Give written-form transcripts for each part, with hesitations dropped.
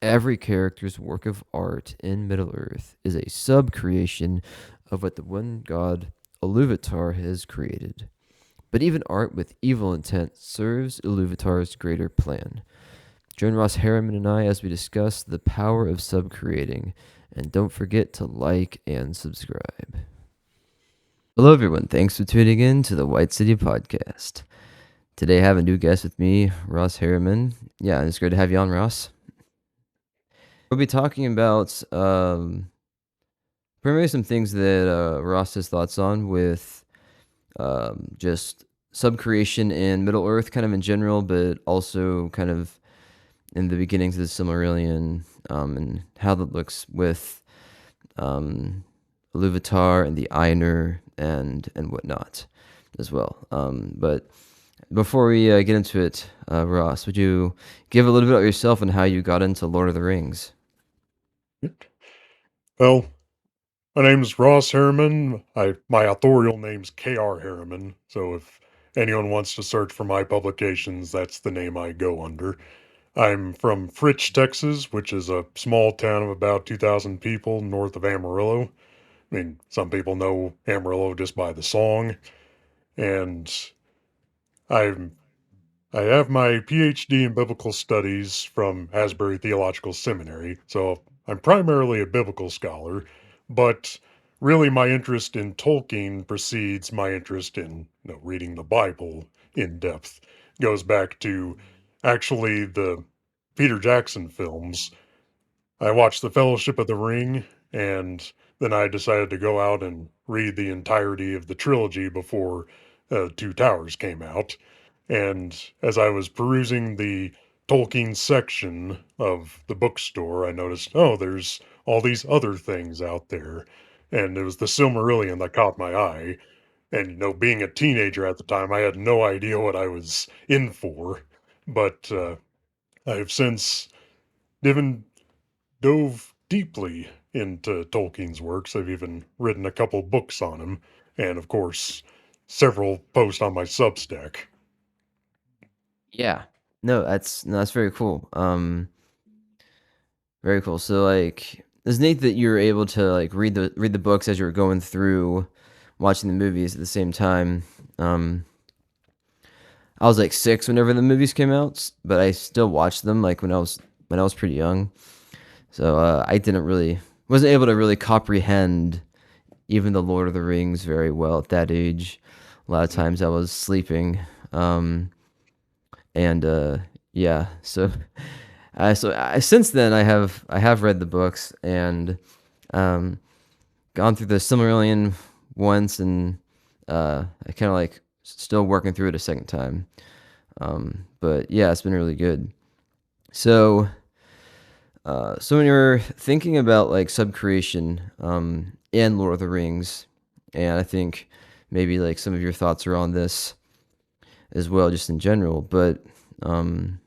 Every character's work of art in Middle-earth is a sub-creation of what the one god Illuvatar has created. But even art with evil intent serves Illuvatar's greater plan. Join Ross Harriman and I as we discuss the power of subcreating, and don't forget to like and subscribe. Hello, everyone. Thanks for tuning in to the White City Podcast. Today, I have a new guest with me, Ross Harriman. Yeah, it's great to have you on, Ross. We'll be talking about primarily some things that Ross has thoughts on with just subcreation in Middle Earth, kind of in general, but also kind of in the beginnings of the Silmarillion, and how that looks with Ilúvatar and the Ainur and whatnot as well. But before we get into it, Ross, would you give a little bit about yourself and how you got into Lord of the Rings? Well, my name's Ross Harriman. My authorial name's K.R. Harriman. So if anyone wants to search for my publications, that's the name I go under. I'm from Fritch, Texas, which is a small town of about 2,000 people north of Amarillo. I mean, some people know Amarillo just by the song. And I'm I have my PhD in biblical studies from Asbury Theological Seminary, so I'm primarily a biblical scholar, but really my interest in Tolkien precedes my interest in reading the Bible in depth. Goes back to actually the Peter Jackson films. I watched The Fellowship of the Ring, and then I decided to go out and read the entirety of the trilogy before Two Towers came out. And as I was perusing the Tolkien section of the bookstore, I noticed, oh, there's all these other things out there. And it was the Silmarillion that caught my eye. And, being a teenager at the time, I had no idea what I was in for. But I have since given dove deeply into Tolkien's works. I've even written a couple books on him, and of course, several posts on my Substack. Yeah. No, that's very cool. Very cool. So like it's neat that you're able to like read the books as you were going through watching the movies at the same time. I was like 6 whenever the movies came out, but I still watched them like when I was pretty young. So I didn't really wasn't able to really comprehend even the Lord of the Rings very well at that age. A lot of times I was sleeping. And yeah, so since then I have read the books and um, gone through the Silmarillion once, and I kind of like still working through it a second time. But yeah, it's been really good. So so when you're thinking about like subcreation in Lord of the Rings, and I think maybe like some of your thoughts are on this as well, just in general, but um,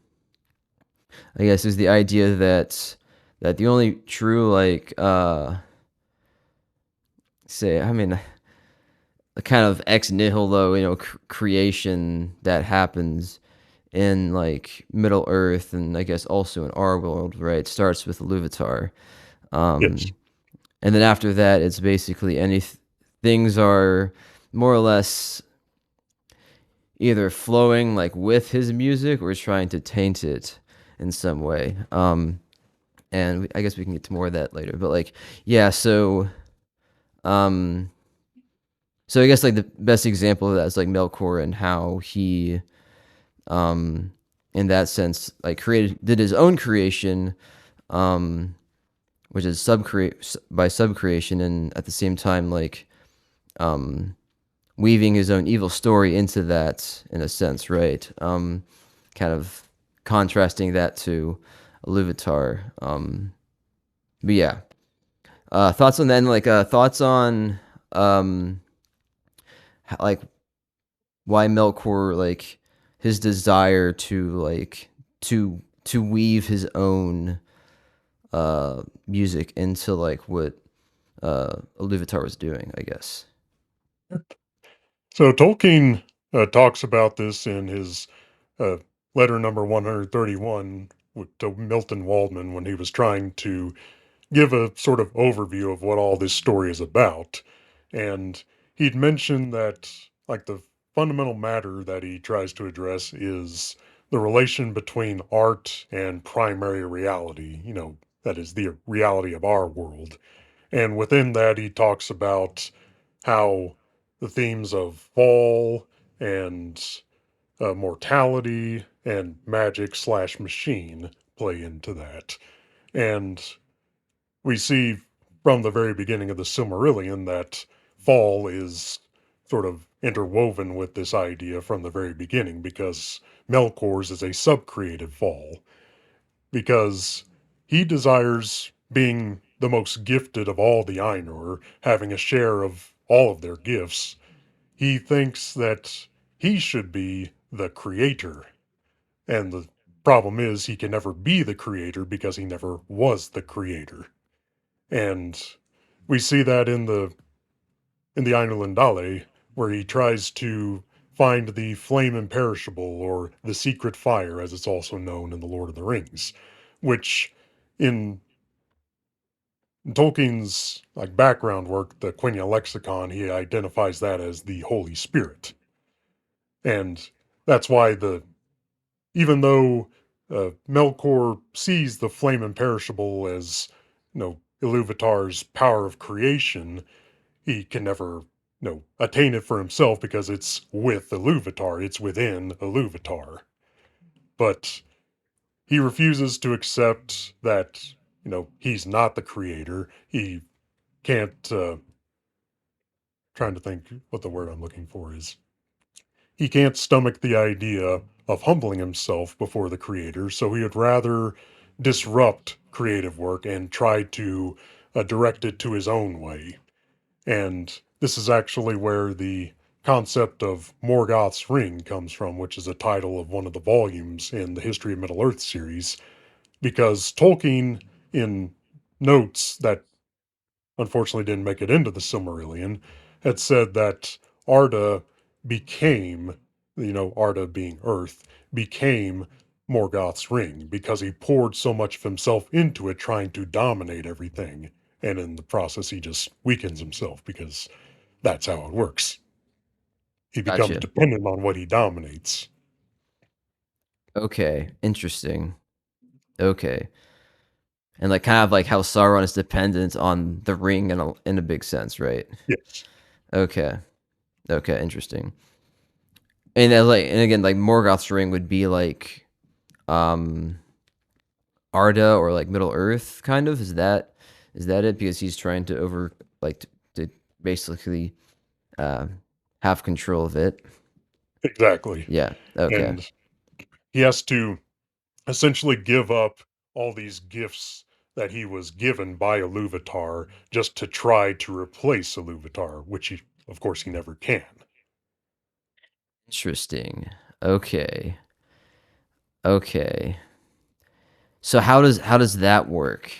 I guess is the idea that the only true like say I mean a kind of ex nihilo creation that happens in like Middle Earth, and I guess also in our world, right? Starts with Ilúvatar, Yes. um, and then after that, it's basically any things are more or less either flowing like with his music or trying to taint it in some way. And I guess we can get to more of that later. But like, yeah, um, so I guess like the best example of that is like Melkor and how he, um, in that sense, like did his own creation, um, which is by subcreation, and at the same time like, um, weaving his own evil story into that in a sense, right? Kind of contrasting that to Ilúvatar. But yeah, thoughts on that, and like thoughts on um, like why Melkor like his desire to like to weave his own music into like what Ilúvatar was doing, I guess. So Tolkien talks about this in his uh, letter number 131, to Milton Waldman when he was trying to give a sort of overview of what all this story is about. And he'd mentioned that, like, the fundamental matter that he tries to address is the relation between art and primary reality, that is the reality of our world. And within that, he talks about how the themes of fall and mortality and magic slash machine play into that. And we see from the very beginning of the Silmarillion that fall is sort of interwoven with this idea from the very beginning because Melkor's is a subcreative fall because he desires being the most gifted of all the Ainur, having a share of all of their gifts. He thinks that he should be the creator, and the problem is he can never be the creator because he never was the creator. And we see that in the Ainulindale, where he tries to find the flame imperishable, or the secret fire, as it's also known in the Lord of the Rings, which in Tolkien's like background work, the Quenya lexicon, he identifies that as the Holy Spirit. And that's why even though Melkor sees the flame imperishable as, Ilúvatar's power of creation, he can never, attain it for himself because it's with Ilúvatar, it's within Ilúvatar. But he refuses to accept that, he's not the creator. He can't, trying to think what the word I'm looking for is. He can't stomach the idea of humbling himself before the creator, so he would rather disrupt creative work and try to direct it to his own way. And this is actually where the concept of Morgoth's Ring comes from, which is a title of one of the volumes in the History of Middle Earth series, because Tolkien, in notes that unfortunately didn't make it into the Silmarillion, had said that Arda became, Arda being Earth, became Morgoth's ring because he poured so much of himself into it, trying to dominate everything. And in the process, he just weakens himself because that's how it works. He becomes Gotcha. dependent on what he dominates. Okay, interesting. Okay. And like kind of like how Sauron is dependent on the ring in a big sense, right? Yes, Okay. Okay, interesting. And again, like Morgoth's ring would be like um Arda or like Middle Earth kind of. Is that it? Because he's trying to to basically uh have control of it. exactly. Yeah. Okay. And he has to essentially give up all these gifts that he was given by Ilúvatar just to try to replace Ilúvatar, which he, of course, he never can. Interesting. Okay. Okay. So how does that work?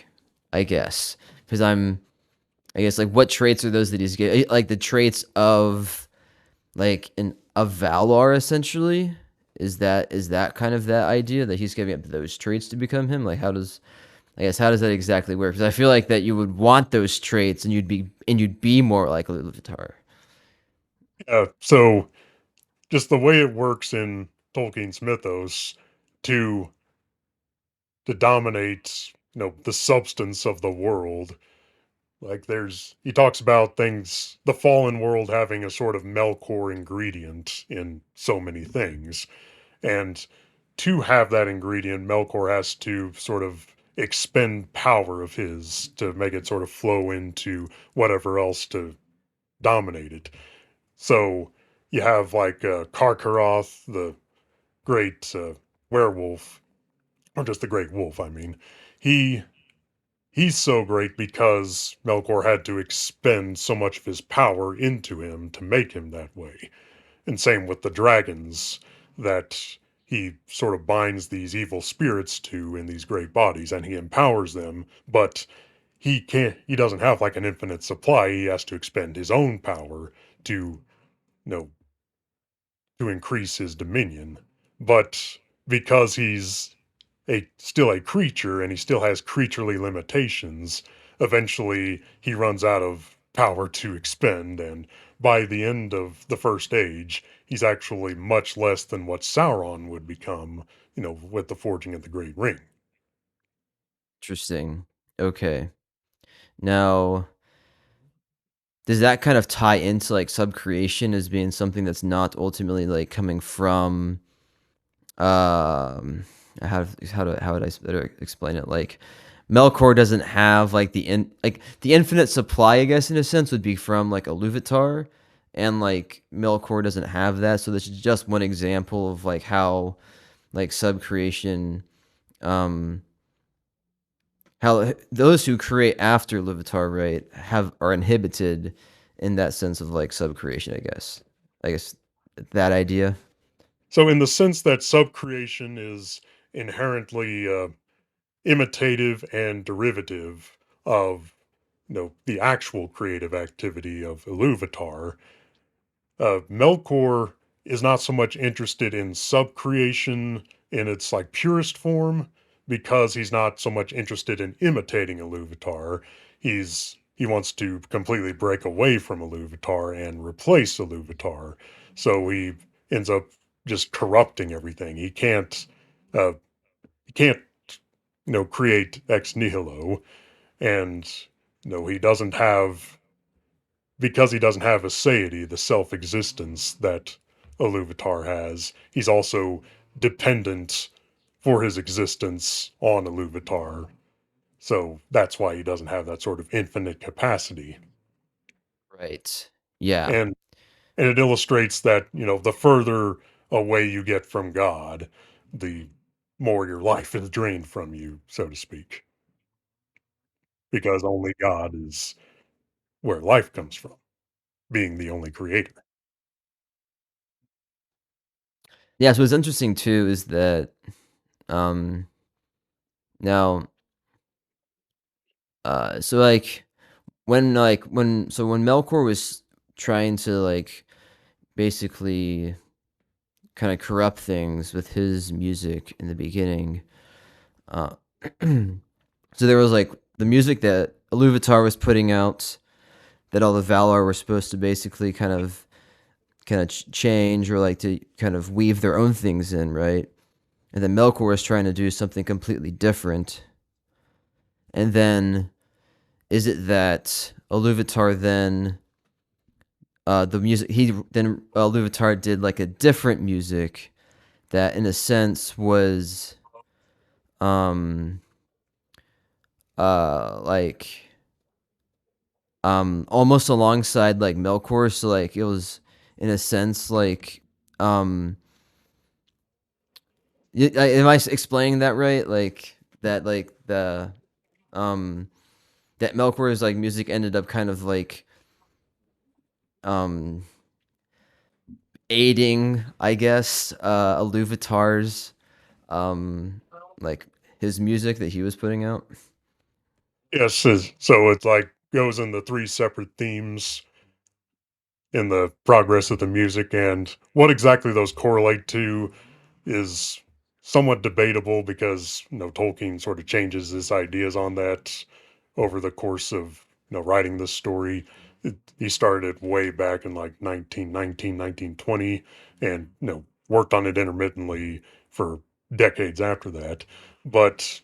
I guess because I guess like what traits are those that he's getting? Like the traits of like an of Valar essentially. Is that kind of that idea that he's giving up those traits to become him? Like how does that exactly work? Because I feel like that you would want those traits and you'd be more like Ilúvatar. So just the way it works in Tolkien's mythos to to dominate, the substance of the world. Like he talks about things, the fallen world having a sort of Melkor ingredient in so many things. And to have that ingredient, Melkor has to sort of expend power of his to make it sort of flow into whatever else to dominate it. So you have like Karkaroth, the great werewolf, or just the great wolf, I mean. He he's so great because Melkor had to expend so much of his power into him to make him that way. And same with the dragons that he sort of binds these evil spirits to in these great bodies and he empowers them, but he doesn't have like an infinite supply. He has to expend his own power to, know, to increase his dominion. But because he's still a creature and he still has creaturely limitations, eventually he runs out of power to expend, and by the end of the First Age, he's actually much less than what Sauron would become, with the forging of the Great Ring. Interesting. Okay. Now, does that kind of tie into like subcreation as being something that's not ultimately like coming from um how would I better explain it? Like Melkor doesn't have like the infinite supply, I guess, in a sense, would be from like Illuvatar, and like Melkor doesn't have that. So this is just one example of like how like subcreation, um how those who create after Illuvatar, right, are inhibited in that sense of like subcreation, I guess. I guess that idea. So, in the sense that subcreation is inherently imitative and derivative of the actual creative activity of Ilúvatar, Melkor is not so much interested in subcreation in its like purest form because he's not so much interested in imitating Ilúvatar. He wants to completely break away from Ilúvatar and replace Ilúvatar. So he ends up just corrupting everything. Uh he can't create ex nihilo, and he doesn't have, because he doesn't have aseity, the self-existence that Ilúvatar has. He's also dependent for his existence on Ilúvatar, so that's why he doesn't have that sort of infinite capacity. Right. Yeah. And it illustrates that, the further away you get from God, the more your life is drained from you, so to speak, because only God is where life comes from, being the only creator. Yeah, so what's interesting too is that um now so when Melkor was trying to like basically kind of corrupt things with his music in the beginning, uh so there was like the music that Ilúvatar was putting out that all the Valar were supposed to basically kind of change or like to kind of weave their own things in, right? And then Melkor was trying to do something completely different. And then is it that Ilúvatar then the music he then Ilúvatar did like a different music that in a sense was um like almost alongside like Melkor, so like it was in a sense like um am I explaining that right? Like that like the um that Melkor's like music ended up kind of like um aiding, I guess, Ilúvatar's like his music that he was putting out. Yes, so it like goes into three separate themes in the progress of the music, and what exactly those correlate to is somewhat debatable because Tolkien sort of changes his ideas on that over the course of writing this story. He started way back in like 1919, 1920, and worked on it intermittently for decades after that. But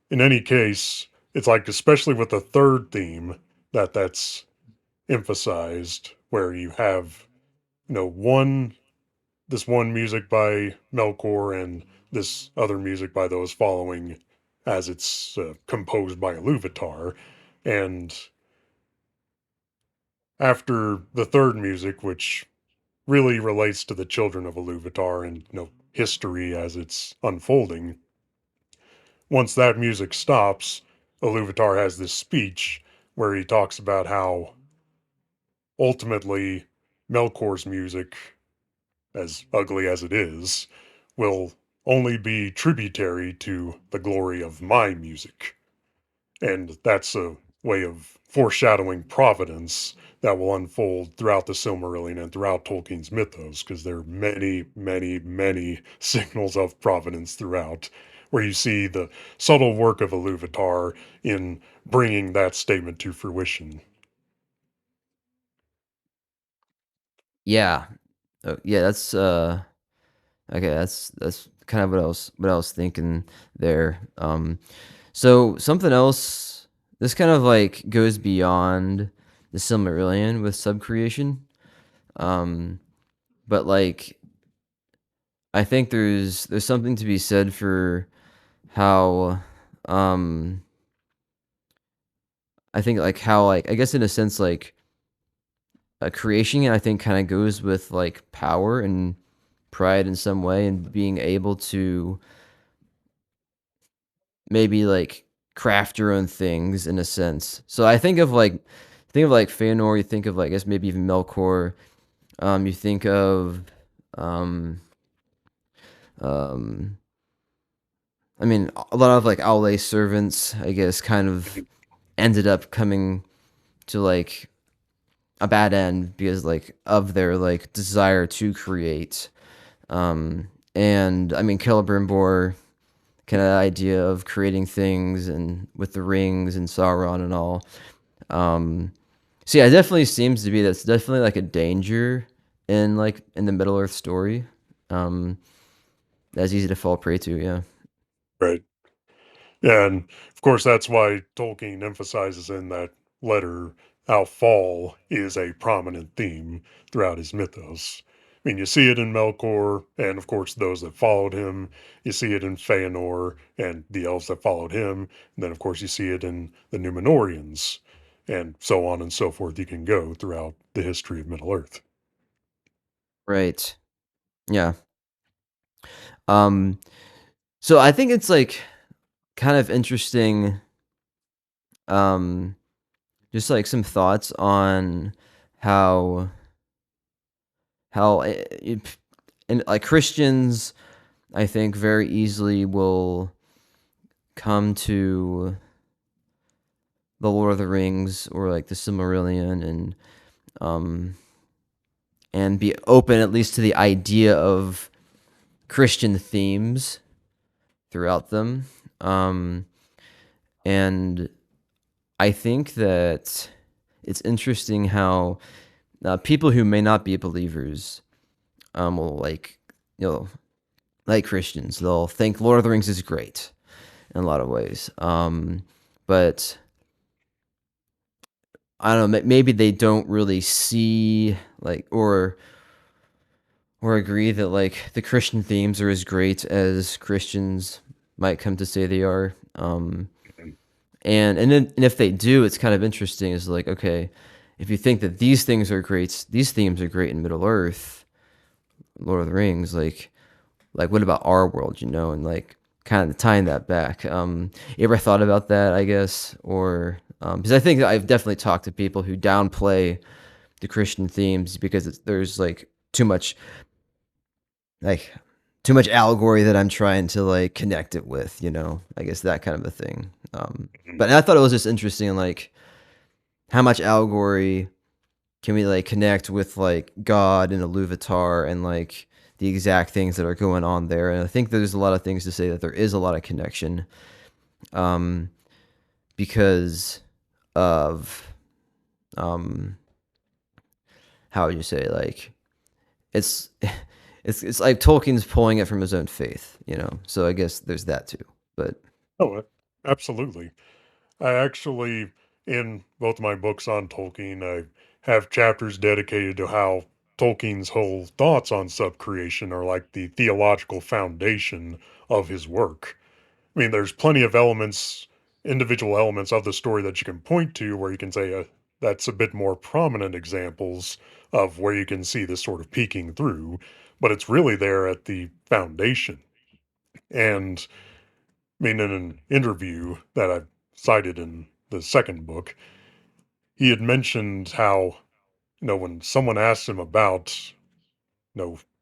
in any case, it's like, especially with the third theme, that's emphasized, where you have, one this one music by Melkor and this other music by those following, as it's composed by Ilúvatar. And after the third music, which really relates to the children of Ilúvatar and history as it's unfolding, once that music stops, Ilúvatar has this speech where he talks about how ultimately Melkor's music, as ugly as it is, will only be tributary to the glory of my music. And that's way of foreshadowing providence that will unfold throughout the Silmarillion and throughout Tolkien's mythos, because there are many, many, many signals of providence throughout, where you see the subtle work of Illuvatar in bringing that statement to fruition. Yeah. Yeah, that's okay, that's kind of what I was thinking there. So something else, this kind of like goes beyond the Silmarillion with subcreation. Um, but like I think there's something to be said for how um I think like how like I guess in a sense like creation I think kind of goes with like power and pride in some way and being able to maybe like craft your own things in a sense. So I think of like Fëanor, you think of like I guess maybe even Melkor, you think of um um I mean a lot of like Aule servants I guess kind of ended up coming to like a bad end because like of their like desire to create. Um and I mean Celebrimbor kind of idea of creating things and with the rings and Sauron and all. Um, so yeah, it definitely seems to be that's definitely like a danger in like in the Middle Earth story. Um, that's easy to fall prey to. Yeah. Right. And of course, that's why Tolkien emphasizes in that letter how fall is a prominent theme throughout his mythos. I mean, you see it in Melkor, and of course, those that followed him. You see it in Fëanor and the elves that followed him. And then, of course, you see it in the Númenóreans, and so on and so forth. You can go throughout the history of Middle Earth. Right. Yeah. Um, so I think it's like kind of interesting. Um, just like some thoughts on how how and like Christians, I think very easily will come to the Lord of the Rings or like the Silmarillion um and be open at least to the idea of Christian themes throughout them. Um and I think that it's interesting how people who may not be believers will like you know like Christians they'll think Lord of the Rings is great in a lot of ways. But I don't know. Maybe they don't really see like or agree that like the Christian themes are as great as Christians might come to say they are. And if they do, it's kind of interesting. Is like okay, if you think that these things are great, these themes are great in Middle Earth, Lord of the Rings, like what about our world? You know, and like kind of tying that back. You ever thought about that? I guess, or because I think that I've definitely talked to people who downplay the Christian themes because there's like too much like too much allegory that I'm trying to like connect it with, you know. I guess that kind of a thing. Mhm. But I thought it was just interesting, like how much allegory can we like connect with like God and Ilúvatar and like the exact things that are going on there. And I think there's a lot of things to say that there is a lot of connection, um, because of how would you say like it's it's like Tolkien's pulling it from his own faith, you know. So I guess there's that too. But Oh, absolutely. I actually, in both my books on Tolkien, I have chapters dedicated to how Tolkien's whole thoughts on subcreation are like the theological foundation of his work. I mean, there's plenty of elements, individual elements of the story that you can point to where you can say that's a bit more prominent examples of where you can see this sort of peeking through, but it's really there at the foundation. And I mean, in an interview that I've cited in the second book, he had mentioned how, when someone asked him about,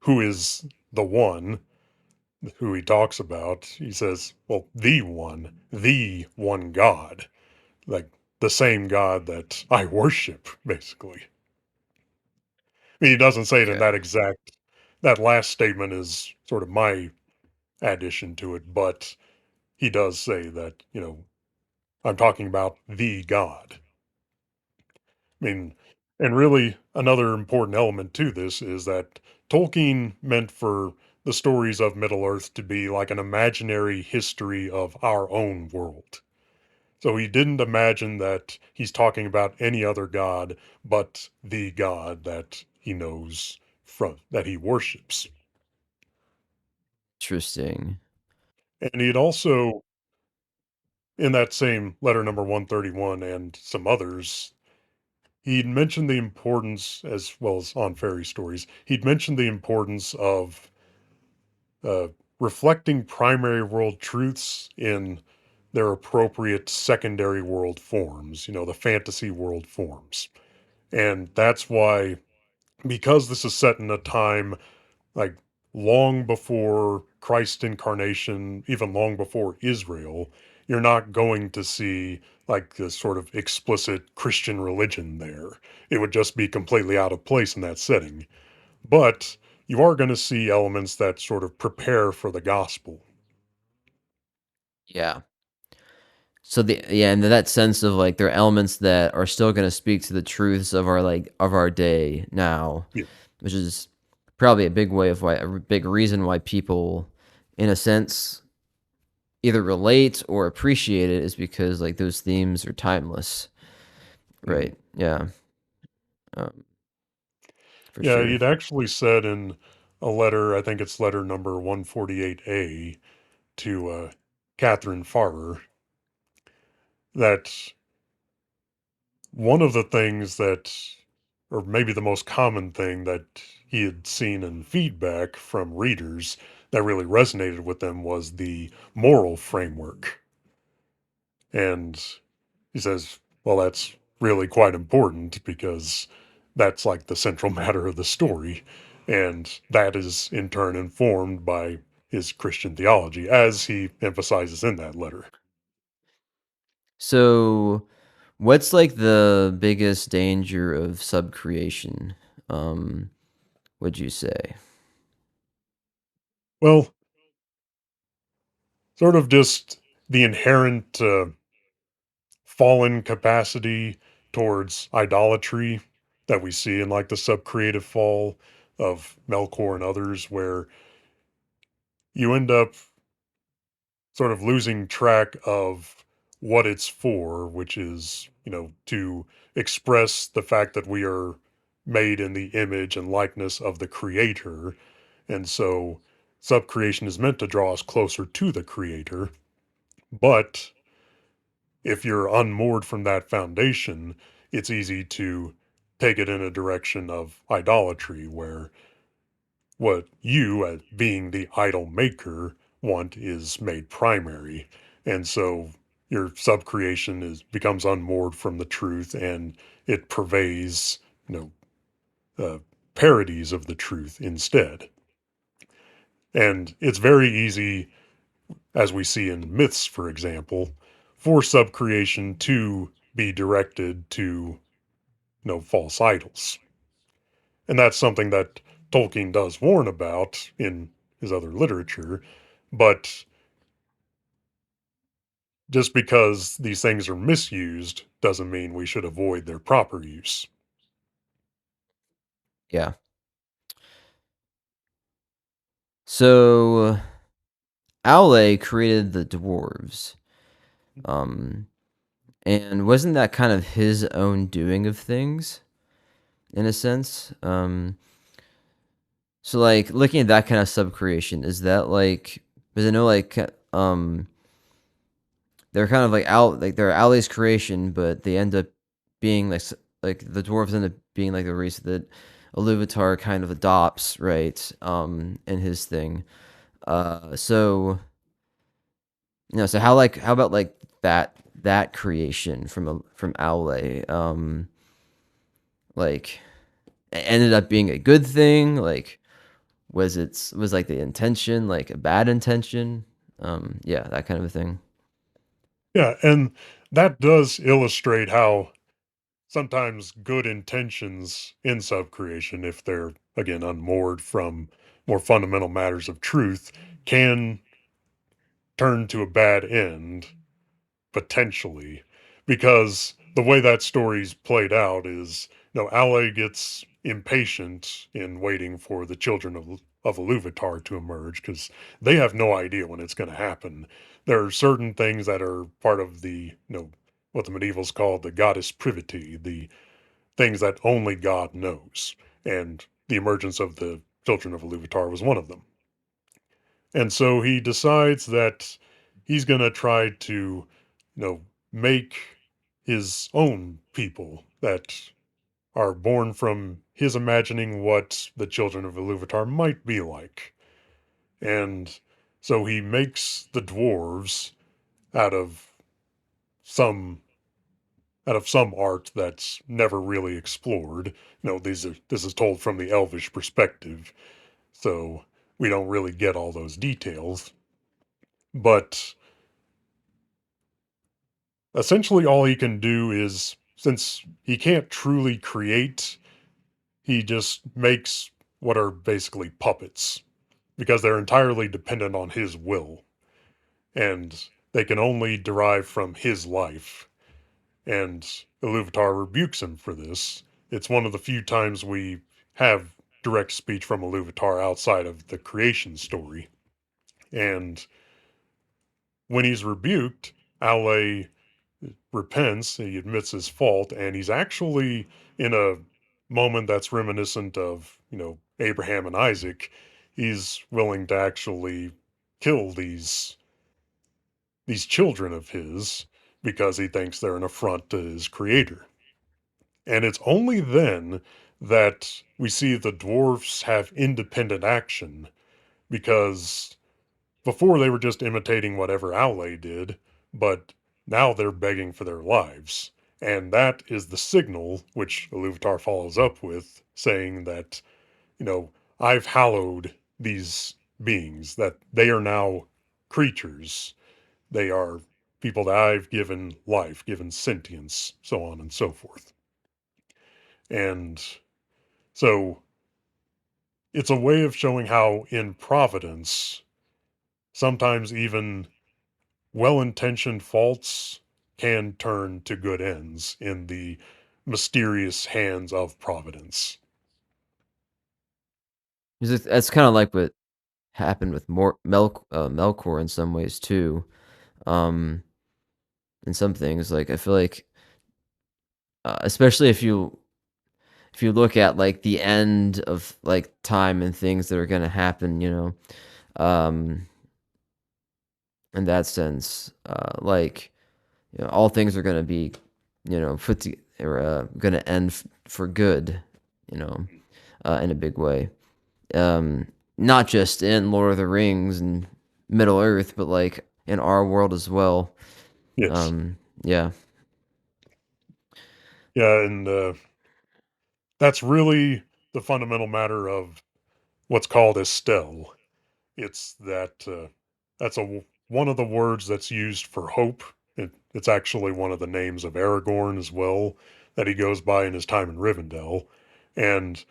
who is the one who he talks about, he says, well, the one God. Like, the same God that I worship, basically. I mean, he doesn't say it in Okay. that exact that last statement is sort of my addition to it, but he does say that, I'm talking about the God. I mean, and really another important element to this is that Tolkien meant for the stories of Middle Earth to be like an imaginary history of our own world. So he didn't imagine that he's talking about any other god but the God that he knows from that he worships. Interesting. And he'd also, in that same letter number 131 and some others, he'd mentioned the importance, as well as on fairy stories, he'd mentioned the importance of uh, reflecting primary world truths in their appropriate secondary world forms, the fantasy world forms. And that's why, because this is set in a time like long before Christ's incarnation, even long before Israel, you're not going to see like this sort of explicit Christian religion there. It would just be completely out of place in that setting. But you are going to see elements that sort of prepare for the gospel. Yeah. So in that sense of like there are elements that are still going to speak to the truths of our day now, Yeah. which is probably a big reason why people, in a sense, either relate or appreciate it is because like those themes are timeless, Mhm. right? Yeah, um, for Yeah, sure. he'd actually said in a letter, I think it's letter number 148A to Catherine Farrer, that one of the things that, or maybe the most common thing that he had seen in feedback from readers that really resonated with them was the moral framework. And he says, well, that's really quite important because that's like the central matter of the story. And that is in turn informed by his Christian theology, as he emphasizes in that letter. So, what's like the biggest danger of subcreation? Um, would you say? Well, sort of just the inherent fallen capacity towards idolatry that we see in like the subcreative fall of Melkor and others, where you end up sort of losing track of what it's for, which is, to express the fact that we are made in the image and likeness of the creator. And so subcreation is meant to draw us closer to the creator. But if you're unmoored from that foundation, it's easy to take it in a direction of idolatry where what you, as being the idol maker, want is made primary. And so your subcreation becomes unmoored from the truth and it purveys, you know, parodies of the truth instead. And it's very easy, as we see in myths, for example, for subcreation to be directed to, false idols. And that's something that Tolkien does warn about in his other literature. But just because these things are misused doesn't mean we should avoid their proper use. Yeah. So, Aule created the dwarves. Um, and wasn't that kind of his own doing of things in a sense? So like looking at that kind of subcreation, is that like because I know they're kind of like out like they're Aule's creation, but they end up being like the dwarves end up being like the race that Illuvatar kind of adopts, right? In his thing. So so how about like that creation from Aule, like ended up being a good thing? Like was like the intention like a bad intention? Yeah, that kind of a thing. Yeah, and that does illustrate how sometimes good intentions in subcreation, if they're again unmoored from more fundamental matters of truth, can turn to a bad end potentially, because the way that story's played out is, Ale gets impatient in waiting for the children of Illuvatar to emerge because they have no idea when it's going to happen. There are certain things that are part of the, what the medievals called the goddess privity, the things that only God knows, and the emergence of the children of Ilúvatar was one of them. And so he decides that he's going to try to, make his own people that are born from his imagining what the children of Ilúvatar might be like. And so he makes the dwarves out of some some art that's never really explored. This is told from the elvish perspective, so we don't really get all those details. But essentially, all he can do is, since he can't truly create, he just makes what are basically puppets because they're entirely dependent on his will and they can only derive from his life. And Ilúvatar rebukes him for this. It's one of the few times we have direct speech from Ilúvatar outside of the creation story. And when he's rebuked, Ale repents, he admits his fault, and he's actually in a moment that's reminiscent of, Abraham and Isaac. He's willing to actually kill these children of his because he thinks they're an affront to his creator. And it's only then that we see the dwarfs have independent action because before they were just imitating whatever Aule did, but now they're begging for their lives. And that is the signal which Ilúvatar follows up with, saying that, you know, I've hallowed these beings, that they are now creatures. They are people that I've given life, given sentience, so on and so forth. And so it's a way of showing how in Providence, sometimes even well intentioned faults can turn to good ends in the mysterious hands of Providence. 'Cause that's kind of like what happened with Melkor in some ways too. Um, in some things, like I feel like, especially if you look at like the end of like time and things that are going to happen, um, in that sense, like all things are going to be, put to, or going to end for good, you know, in a big way. Um, Not just in Lord of the Rings and Middle Earth, but like in our world as well. Yes. Um, yeah. Yeah. And that's really the fundamental matter of what's called Estel. It's that that's one of the words that's used for hope. It's actually one of the names of Aragorn as well that he goes by in his time in Rivendell. And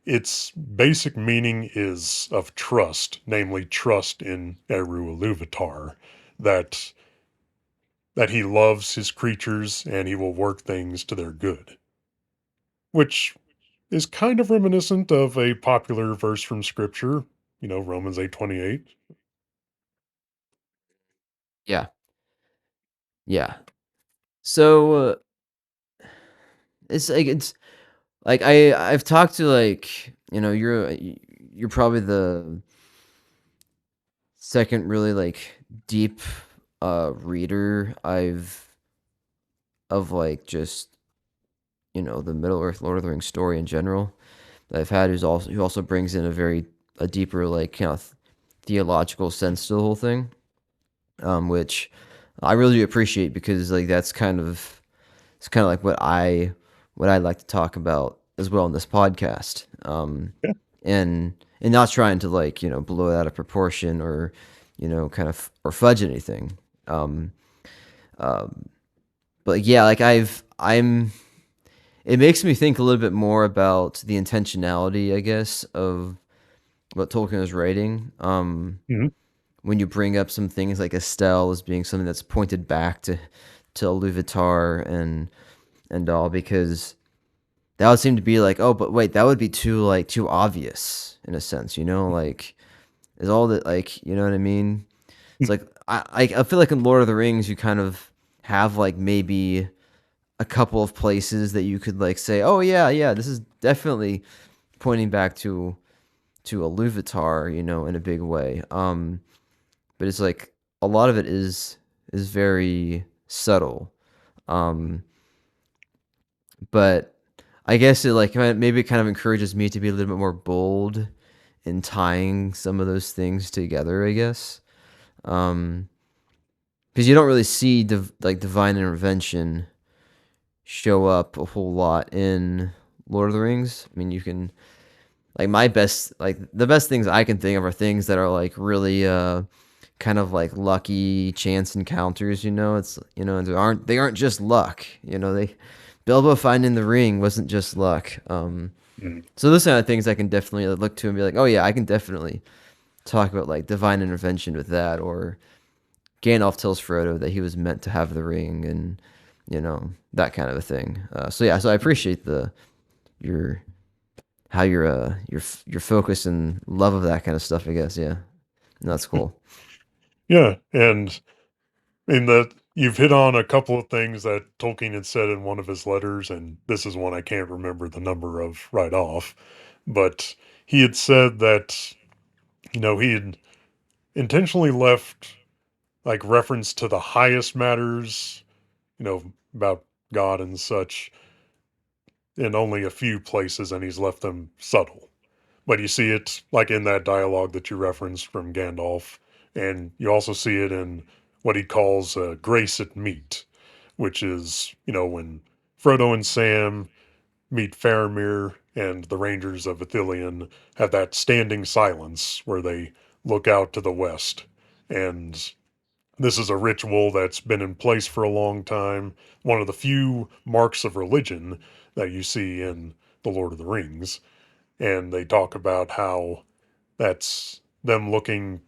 its basic meaning is of trust, namely trust in Eru Ilúvatar, that that he loves his creatures and he will work things to their good, which is kind of reminiscent of a popular verse from Scripture, Romans 8:28. Yeah. Yeah. So it's like I've talked to like, you're probably the second really like deep reader of like just, the Middle Earth Lord of the Rings story in general that I've had who also brings in a deeper like kind of theological sense to the whole thing. Which I really appreciate because like it's kind of like what I like to talk about as well in this podcast. Yeah. And not trying to like, blow it out of proportion or, kind of or fudge anything. Um, but like, yeah, like I'm it makes me think a little bit more about the intentionality, I guess, of what Tolkien is writing. Mhm. When you bring up some things like Estel as being something that's pointed back to Illuvatar and all, because that would seem to be like, oh, but wait, that would be too obvious in a sense, like is all that, like, you know what I mean? It's like I feel like in Lord of the Rings you kind of have like maybe a couple of places that you could like say, oh yeah, yeah, this is definitely pointing back to Ilúvatar, in a big way. But it's like a lot of it is very subtle. Um, but I guess it like maybe it kind of encourages me to be a little bit more bold in tying some of those things together, I guess. Um, because you don't really see like divine intervention show up a whole lot in Lord of the Rings. I mean, you can like the best things I can think of are things that are like really kind of like lucky chance encounters, it's they aren't just luck, they Bilbo finding the ring wasn't just luck. Mhm. So those kind of things I can definitely look to and be like, oh yeah, I can definitely talk about like divine intervention with that, or Gandalf tells Frodo that he was meant to have the ring, and that kind of a thing. So yeah, so I appreciate the your how your focus and love of that kind of stuff, I guess. Yeah, that's cool. Yeah, and in that you've hit on a couple of things that Tolkien had said in one of his letters, and this is one I can't remember the number of right off, but he had said that, he had intentionally left like reference to the highest matters, about God and such in only a few places, and he's left them subtle. But you see it like in that dialogue that you referenced from Gandalf, and you also see it in what he calls grace at meat, which is, when Frodo and Sam meet Faramir and the Rangers of Ithilien have that standing silence where they look out to the west. And this is a ritual that's been in place for a long time. One of the few marks of religion that you see in The Lord of the Rings. And they talk about how that's them looking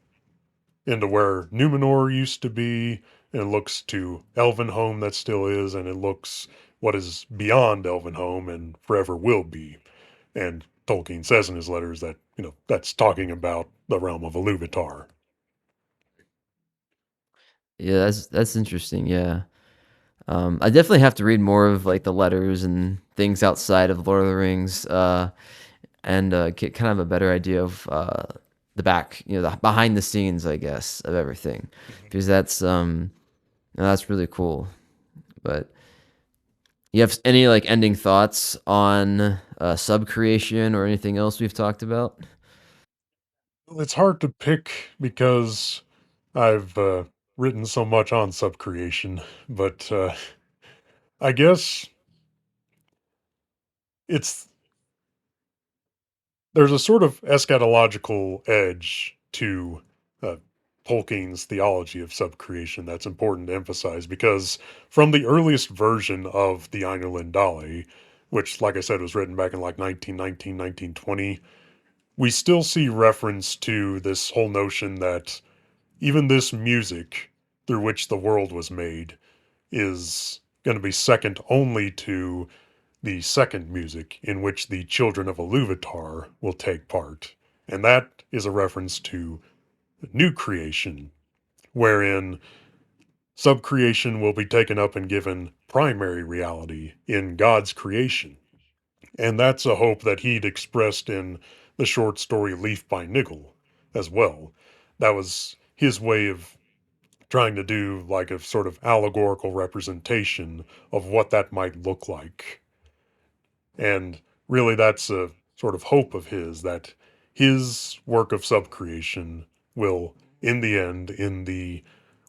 into where Numenor used to be, and it looks to Elvenhome that still is, and it looks what is beyond Elvenhome and forever will be. And Tolkien says in his letters that, that's talking about the realm of Ilúvatar. Yeah, that's interesting. Yeah. I definitely have to read more of like the letters and things outside of Lord of the Rings, and get kind of a better idea of the back, the behind the scenes, I guess, of everything, because that's really cool. But you have any like ending thoughts on subcreation or anything else we've talked about? It's hard to pick because I've written so much on subcreation, but I guess it's there's a sort of eschatological edge to uh, Tolkien's theology of subcreation that's important to emphasize because from the earliest version of the Einerlin Dali, which, like I said, was written back in like 1919, 1920, we still see reference to this whole notion that even this music through which the world was made is going to be second only to the second music in which the children of Ilúvatar will take part. And that is a reference to new creation, wherein subcreation will be taken up and given primary reality in God's creation. And that's a hope that he'd expressed in the short story Leaf by Niggle as well. That was his way of trying to do like a sort of allegorical representation of what that might look like. And really, that's a sort of hope of his that his work of subcreation will, in the end, in the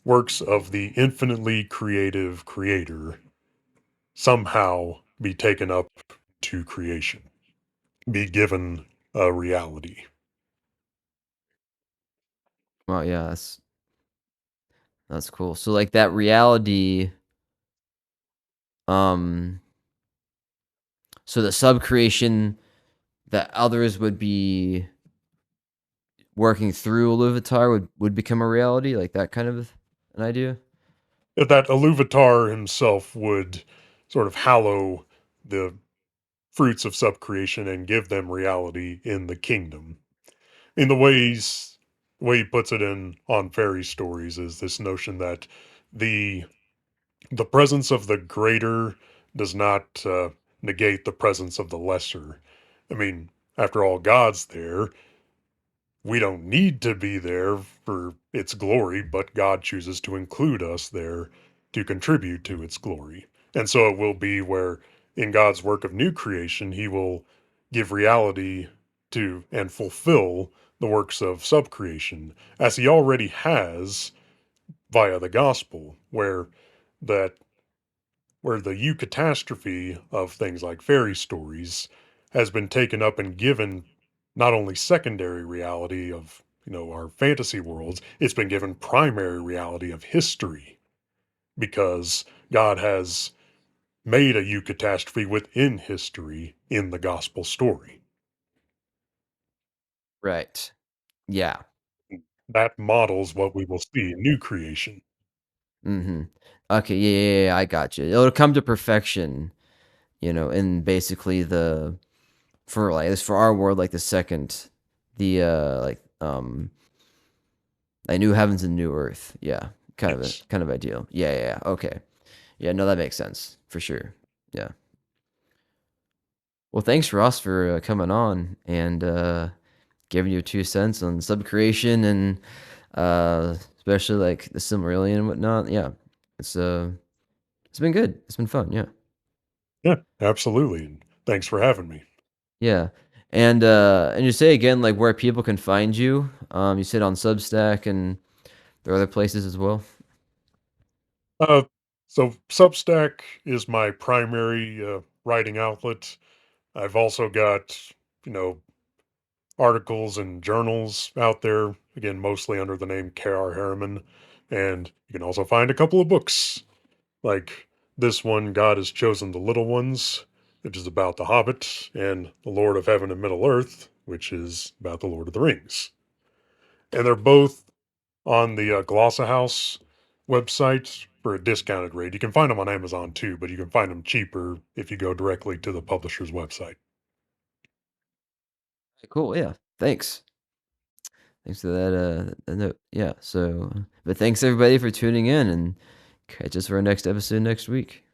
works of the infinitely creative creator, somehow be taken up to creation, be given a reality. Well, yeah, that's cool. So like that reality Um, so the subcreation that others would be working through Illuvatar would become a reality, like that kind of an idea. That Illuvatar himself would sort of hallow the fruits of subcreation and give them reality in the kingdom. In the way he puts it in on fairy stories is this notion that the the presence of the greater does not negate the presence of the lesser. I mean, after all, God's there. We don't need to be there for its glory, but God chooses to include us there to contribute to its glory. And so it will be where in God's work of new creation, he will give reality to and fulfill the works of subcreation, as he already has via the gospel, that where the eucatastrophe of things like fairy stories has been taken up and given not only secondary reality of our fantasy worlds, it's been given primary reality of history because God has made a eucatastrophe within history in the gospel story. Right. Yeah. That models what we will see in new creation. Mhm. Okay, yeah, yeah, yeah, I got you. It'll come to perfection, in basically the for like this for our world, like the second, the like new heavens and new earth. Yeah, Yes. kind of ideal. Yeah, yeah, yeah. Okay. Yeah, no, that makes sense for sure. Yeah. Well, thanks, Ross, for coming on and giving your 2 cents on subcreation and especially like the Silmarillion and whatnot. Yeah, it's uh, it's been good. It's been fun. Yeah. Yeah, absolutely. And thanks for having me. Yeah. And you say again like where people can find you. You said on Substack and there are other places as well. Uh, so Substack is my primary writing outlet. I've also got, you know, articles and journals out there, again, mostly under the name K.R. Harriman. And you can also find a couple of books, like this one, God Has Chosen the Little Ones, which is about the Hobbit, and The Lord of Heaven and Middle Earth, which is about the Lord of the Rings. And they're both on the Glossa House website for a discounted rate. You can find them on Amazon too, but you can find them cheaper if you go directly to the publisher's website. Cool. Yeah. Thanks. Thanks for that. That note. Yeah. So, but thanks everybody for tuning in and catch us for our next episode next week.